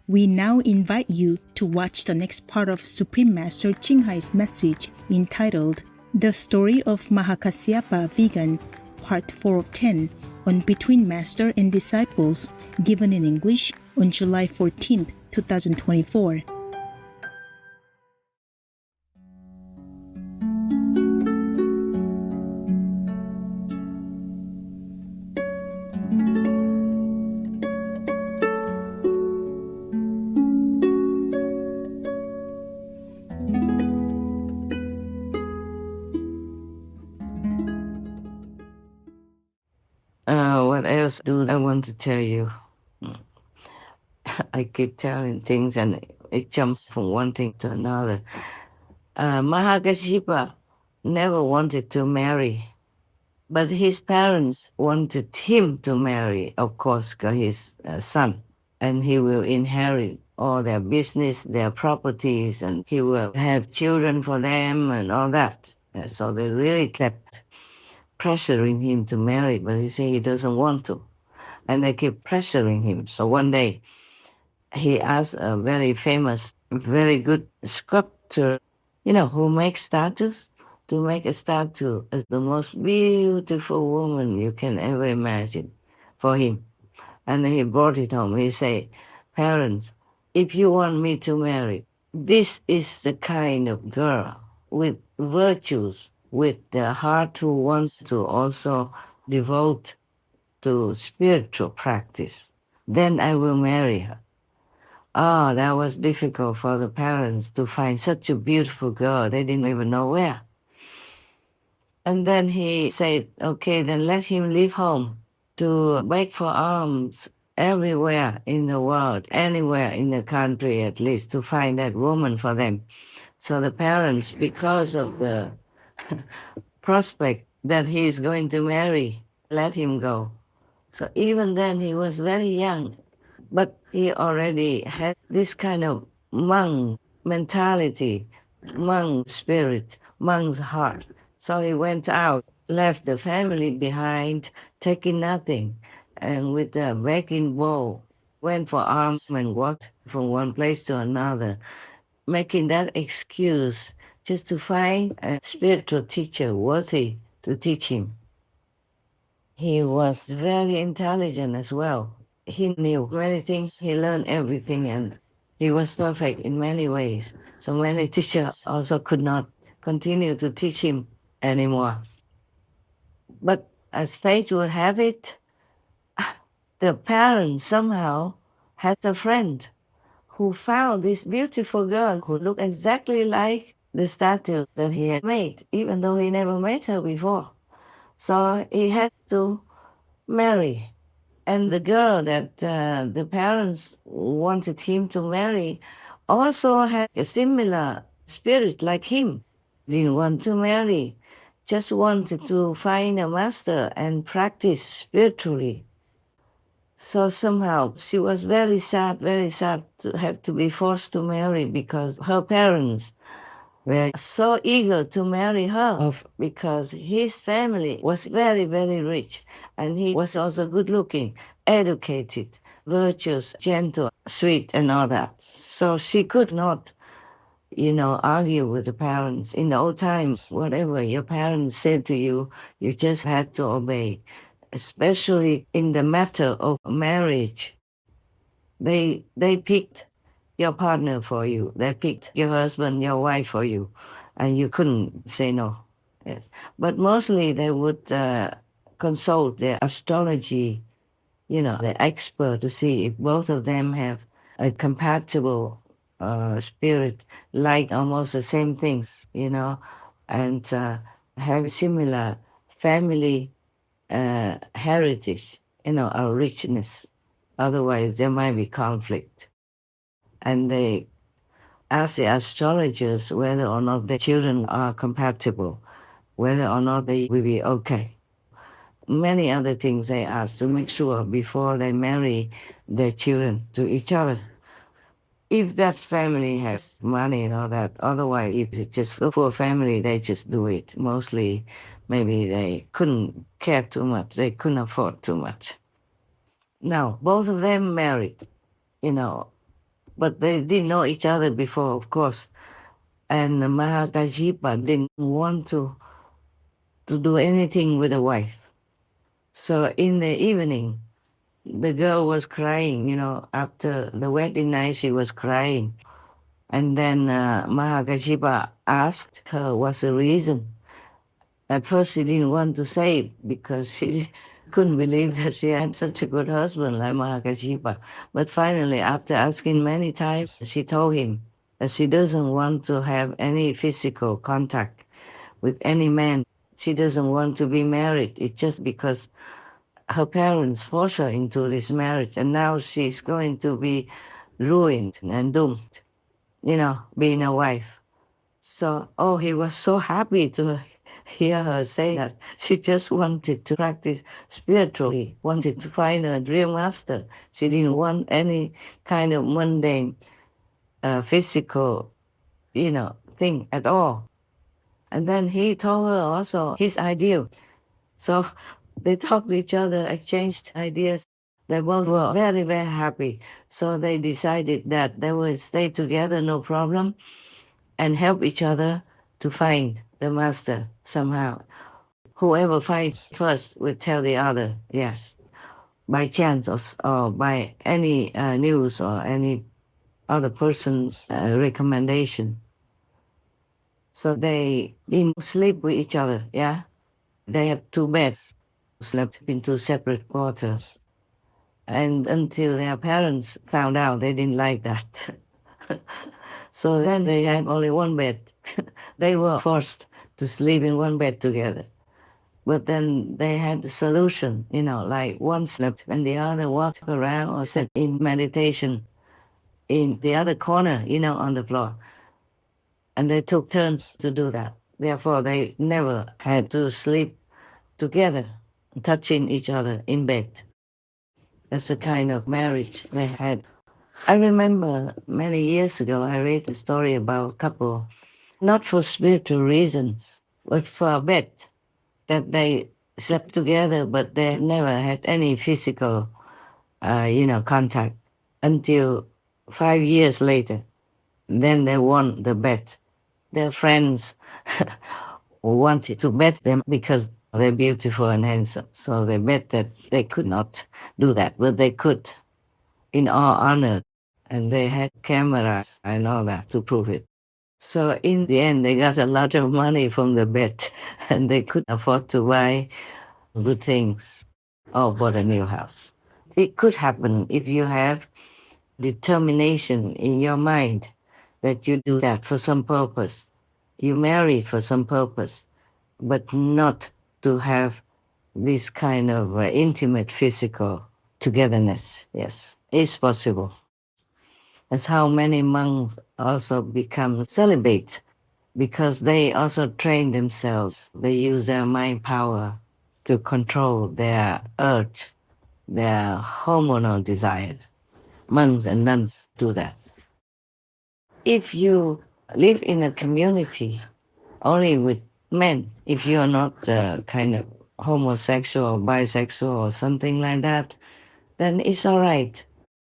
We now invite you to watch the next part of Supreme Master Qinghai's message entitled The Story of Mahakasyapa Vegan, Part 4 of 10, on Between Master and Disciples, given in English on July 14, 2024. What else do I want to tell you? I keep telling things and it jumps from one thing to another. Mahakasyapa never wanted to marry, but his parents wanted him to marry, of course, because he's a son, and he will inherit all their business, their properties, and he will have children for them and all that. So they really kept pressuring him to marry, but he said he doesn't want to. And they keep pressuring him. So one day, he asked a very famous, very good sculptor, who makes statues, to make a statue as the most beautiful woman you can ever imagine for him. And he brought it home. He said, "Parents, if you want me to marry, this is the kind of girl with virtues, with the heart who wants to also devote to spiritual practice. Then I will marry her." That was difficult for the parents to find such a beautiful girl. They didn't even know where. And then he said, okay, then let him leave home to beg for alms everywhere in the world, anywhere in the country at least, to find that woman for them. So the parents, because of the prospect that he is going to marry, let him go. So even then he was very young, but he already had this kind of monk mentality, monk spirit, monk's heart. So he went out, left the family behind, taking nothing, and with a begging bowl, went for alms and walked from one place to another, making that excuse just to find a spiritual teacher worthy to teach him. He was very intelligent as well. He knew many things, he learned everything, and he was perfect in many ways. So many teachers also could not continue to teach him anymore. But as fate would have it, the parents somehow had a friend who found this beautiful girl who looked exactly like the statue that he had made, even though he never met her before. So he had to marry. And the girl that the parents wanted him to marry also had a similar spirit like him. Didn't want to marry, just wanted to find a master and practice spiritually. So somehow she was very sad to have to be forced to marry because her parents were so eager to marry her because his family was very, very rich and he was also good looking, educated, virtuous, gentle, sweet and all that. So she could not, argue with the parents. In the old times, whatever your parents said to you, you just had to obey. Especially in the matter of marriage, they picked your partner for you. They picked your husband, your wife for you, and you couldn't say no. Yes. But mostly they would consult their astrology, the expert to see if both of them have a compatible spirit, like almost the same things, and have similar family heritage, a richness. Otherwise, there might be conflict. And they ask the astrologers whether or not the children are compatible, whether or not they will be okay. Many other things they ask to make sure before they marry their children to each other. If that family has money and all that, otherwise, if it's just a poor family, they just do it. Mostly, maybe they couldn't care too much, they couldn't afford too much. Now, both of them married, But they didn't know each other before, of course. And Mahakasyapa didn't want to do anything with the wife. So in the evening, the girl was crying, after the wedding night, she was crying. And then Mahakasyapa asked her what's the reason. At first, she didn't want to say because she couldn't believe that she had such a good husband like Mahakasyapa. But finally, after asking many times, she told him that she doesn't want to have any physical contact with any man. She doesn't want to be married. It's just because her parents forced her into this marriage, and now she's going to be ruined and doomed, being a wife. So, he was so happy to hear her say that. She just wanted to practice spiritually, wanted to find a real master. She didn't want any kind of mundane, physical, thing at all. And then he told her also his ideal. So they talked to each other, exchanged ideas. They both were very, very happy. So they decided that they would stay together, no problem, and help each other to find the master somehow. Whoever finds first will tell the other, yes, by chance or by any news or any other person's recommendation. So they didn't sleep with each other, yeah? They have 2 beds, slept in 2 separate quarters. And until their parents found out, they didn't like that. So then they had only 1 bed. They were forced to sleep in 1 bed together. But then they had the solution, like one slept and the other walked around or sat in meditation in the other corner, on the floor. And they took turns to do that. Therefore, they never had to sleep together, touching each other in bed. That's the kind of marriage they had. I remember many years ago, I read a story about a couple, not for spiritual reasons, but for a bet, that they slept together, but they never had any physical, contact until 5 years later. Then they won the bet. Their friends wanted to bet them because they're beautiful and handsome. So they bet that they could not do that, but they could in all honor. And they had cameras and all that to prove it. So in the end, they got a lot of money from the bet and they could afford to buy good things or bought a new house. It could happen if you have determination in your mind that you do that for some purpose. You marry for some purpose, but not to have this kind of intimate physical togetherness. Yes, it's possible. That's how many monks also become celibate, because they also train themselves. They use their mind power to control their urge, their hormonal desire. Monks and nuns do that. If you live in a community only with men, if you're not kind of homosexual or bisexual or something like that, then it's all right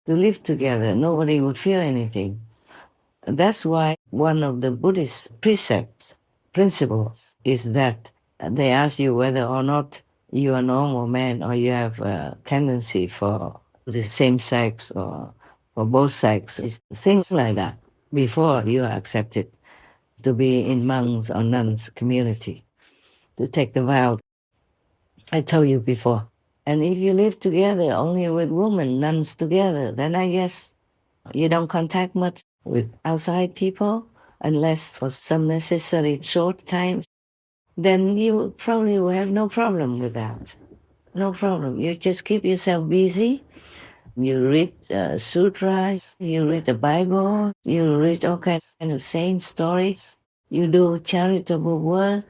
to live together. Nobody would feel anything. That's why one of the Buddhist principles is that they ask you whether or not you're a normal man or you have a tendency for the same sex or for both sexes, things like that, before you are accepted to be in monks or nuns community, to take the vow. I told you before. And if you live together only with women, nuns together, then I guess you don't contact much with outside people unless for some necessary short time. Then you probably will have no problem with that. No problem. You just keep yourself busy. You read sutras, you read the Bible, you read all kinds of saint stories, you do charitable work.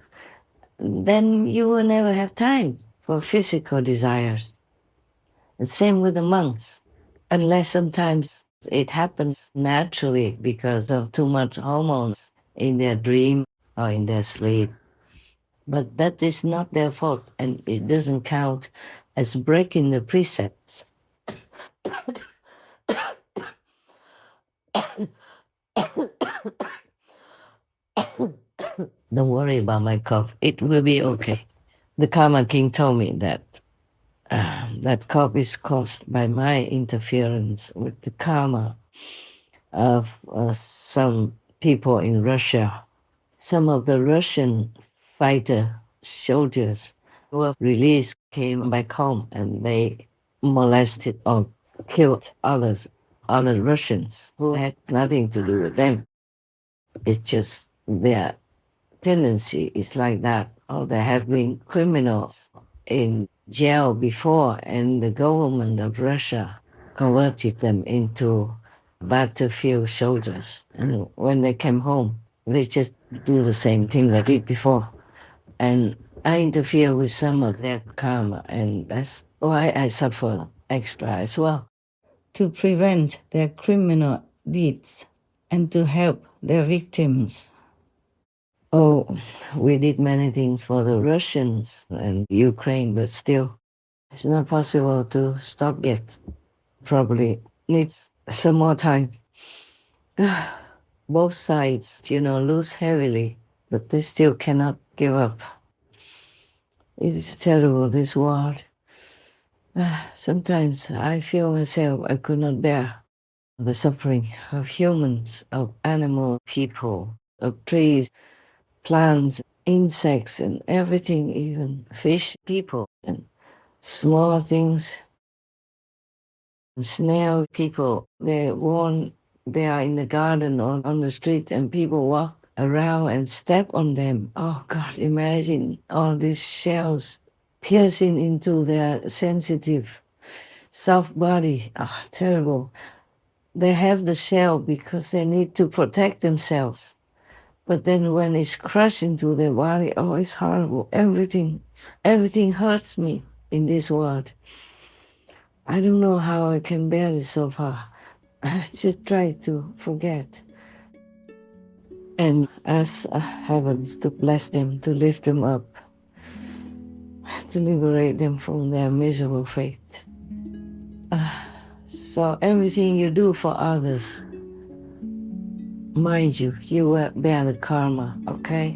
Then you will never have time for physical desires. The same with the monks, unless sometimes it happens naturally because of too much hormones in their dream or in their sleep. But that is not their fault, and it doesn't count as breaking the precepts. Don't worry about my cough. It will be okay. The Karma King told me that that cough is caused by my interference with the karma of some people in Russia. Some of the Russian fighter soldiers who were released came back home and they molested or killed other Russians who had nothing to do with them. It's just their tendency is like that. Or there have been criminals in jail before, and the government of Russia converted them into battlefield soldiers. And when they came home, they just do the same thing they did before. And I interfere with some of their karma, and that's why I suffer extra as well. To prevent their criminal deeds and to help their victims. Oh, we did many things for the Russians and Ukraine, but still, it's not possible to stop yet. Probably needs some more time. Both sides, lose heavily, but they still cannot give up. It is terrible, this war. Sometimes I feel myself I could not bear the suffering of humans, of animal people, of trees, plants, insects, and everything, even fish, people, and small things. Snail people, they are in the garden or on the street, and people walk around and step on them. Oh God, imagine all these shells piercing into their sensitive, soft body. Oh, terrible. They have the shell because they need to protect themselves. But then when it's crushed into their body, oh, it's horrible. Everything hurts me in this world. I don't know how I can bear it so far. I just try to forget. And ask heavens to bless them, to lift them up, to liberate them from their miserable fate. So everything you do for others, mind you, you will bear the karma, okay?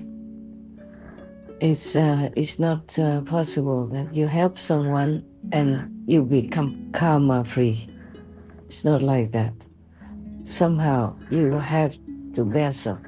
It's not possible that you help someone and you become karma free. It's not like that. Somehow you will have to bear some.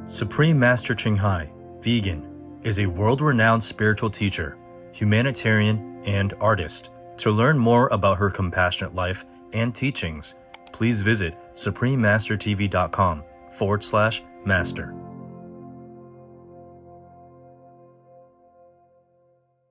Supreme Master Ching Hai, vegan, is a world-renowned spiritual teacher, humanitarian, and artist. To learn more about her compassionate life and teachings, please visit suprememastertv.com/master.